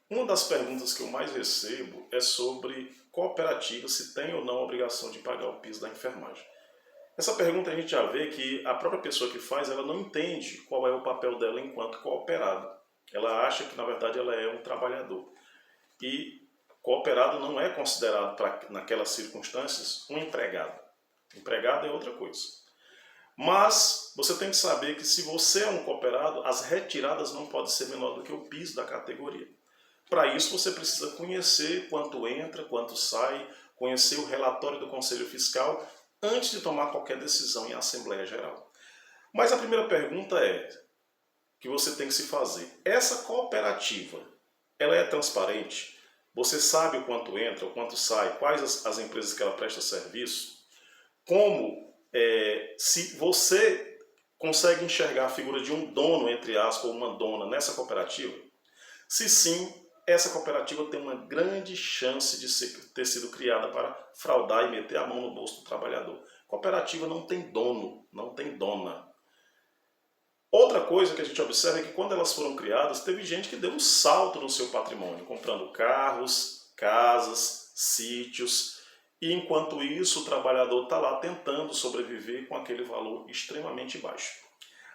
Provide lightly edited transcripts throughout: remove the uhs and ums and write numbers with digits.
Uma das perguntas que eu mais recebo é sobre cooperativa, se tem ou não a obrigação de pagar o piso da enfermagem. Essa pergunta a gente já vê que a própria pessoa que faz, ela não entende qual é o papel dela enquanto cooperado. Ela acha que, na verdade, ela é um trabalhador. E cooperado não é considerado, naquelas circunstâncias, um empregado. Empregado é outra coisa. Mas você tem que saber que se você é um cooperado, as retiradas não podem ser menor do que o piso da categoria. Para isso você precisa conhecer quanto entra, quanto sai, conhecer o relatório do Conselho Fiscal antes de tomar qualquer decisão em Assembleia Geral. Mas a primeira pergunta que você tem que se fazer: essa cooperativa, ela é transparente? Você sabe o quanto entra, o quanto sai, quais as empresas que ela presta serviço? Se você consegue enxergar a figura de um dono, entre aspas, ou uma dona nessa cooperativa? Se sim, essa cooperativa tem uma grande chance de ter sido criada para fraudar e meter a mão no bolso do trabalhador. Cooperativa não tem dono, não tem dona. Outra coisa que a gente observa é que quando elas foram criadas, teve gente que deu um salto no seu patrimônio, comprando carros, casas, sítios, e enquanto isso o trabalhador está lá tentando sobreviver com aquele valor extremamente baixo.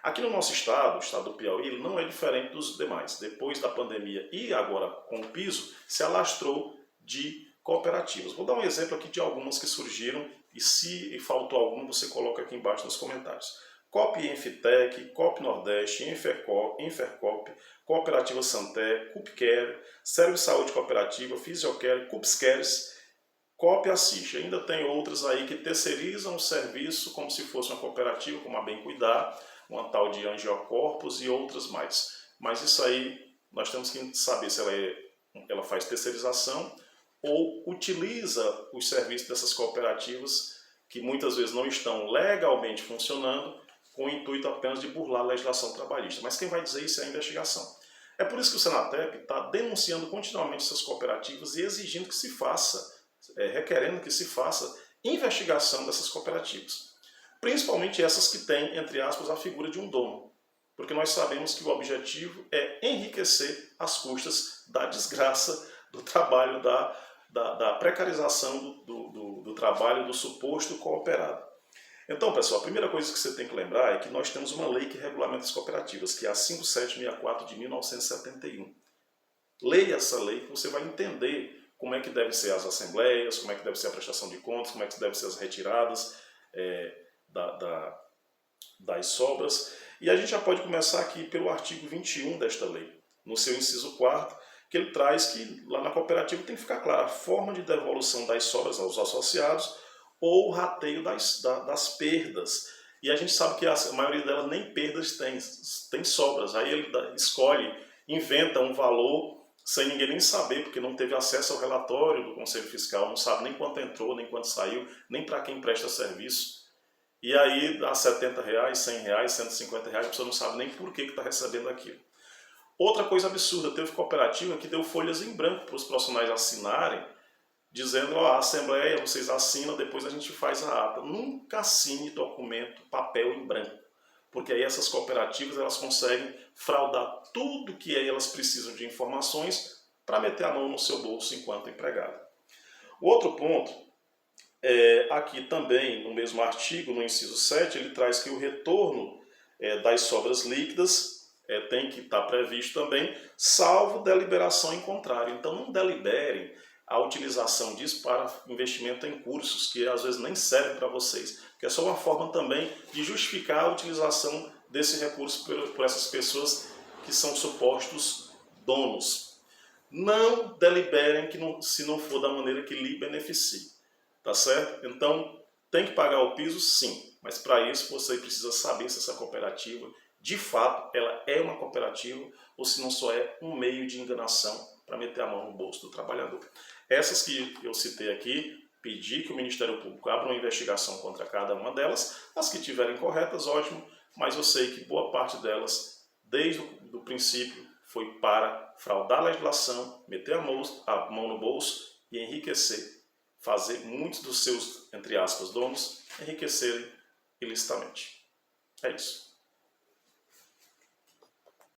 Aqui no nosso estado, o estado do Piauí, ele não é diferente dos demais. Depois da pandemia e agora com o piso, se alastrou de cooperativas. Vou dar um exemplo aqui de algumas que surgiram e se faltou alguma, você coloca aqui embaixo nos comentários. Coop Enfitec, Coop Nordeste, Enfercop, Cooperativa Santé, Cupcare, Serve Saúde Cooperativa, Fisiocare, Cupscares, Coop Assiste. Ainda tem outras aí que terceirizam o serviço como se fosse uma cooperativa, como a Bem Cuidar, uma tal de Angiocorpus e outras mais. Mas isso aí nós temos que saber se ela faz terceirização ou utiliza os serviços dessas cooperativas que muitas vezes não estão legalmente funcionando com o intuito apenas de burlar a legislação trabalhista. Mas quem vai dizer isso é a investigação. É por isso que o Senatep está denunciando continuamente essas cooperativas e exigindo que se faça, requerendo que se faça investigação dessas cooperativas. Principalmente essas que têm, entre aspas, a figura de um dono. Porque nós sabemos que o objetivo é enriquecer às custas da desgraça do trabalho, da precarização do trabalho do suposto cooperado. Então, pessoal, a primeira coisa que você tem que lembrar é que nós temos uma lei que regulamenta as cooperativas, que é a 5764 de 1971. Leia essa lei que você vai entender como é que devem ser as assembleias, como é que deve ser a prestação de contas, como é que devem ser as retiradas das sobras. E a gente já pode começar aqui pelo artigo 21 desta lei, no seu inciso 4º, que ele traz que lá na cooperativa tem que ficar clara a forma de devolução das sobras aos associados ou o rateio das perdas. E a gente sabe que a maioria delas nem perdas tem sobras. Aí ele escolhe, inventa um valor sem ninguém nem saber, porque não teve acesso ao relatório do Conselho Fiscal, não sabe nem quanto entrou, nem quanto saiu, nem para quem presta serviço. E aí dá R$70, R$100, R$150, a pessoa não sabe nem por que está recebendo aquilo. Outra coisa absurda, teve cooperativa que deu folhas em branco para os profissionais assinarem, dizendo, a assembleia, vocês assinam, depois a gente faz a ata. Nunca assine documento, papel em branco, porque aí essas cooperativas elas conseguem fraudar tudo que elas precisam de informações para meter a mão no seu bolso enquanto empregado. O outro ponto, aqui também no mesmo artigo, no inciso 7, ele traz que o retorno das sobras líquidas tem que estar previsto também, salvo deliberação em contrário. Então não deliberem a utilização disso para investimento em cursos, que às vezes nem serve para vocês, que é só uma forma também de justificar a utilização desse recurso por essas pessoas que são supostos donos. Não deliberem se não for da maneira que lhe beneficie, tá certo? Então, tem que pagar o piso? Sim, mas para isso você precisa saber se essa cooperativa, de fato, ela é uma cooperativa ou se não só é um meio de enganação para meter a mão no bolso do trabalhador. Essas que eu citei aqui, pedi que o Ministério Público abra uma investigação contra cada uma delas, as que tiverem corretas, ótimo, mas eu sei que boa parte delas, desde o princípio, foi para fraudar a legislação, meter a mão no bolso e enriquecer, fazer muitos dos seus, entre aspas, donos, enriquecerem ilicitamente. É isso.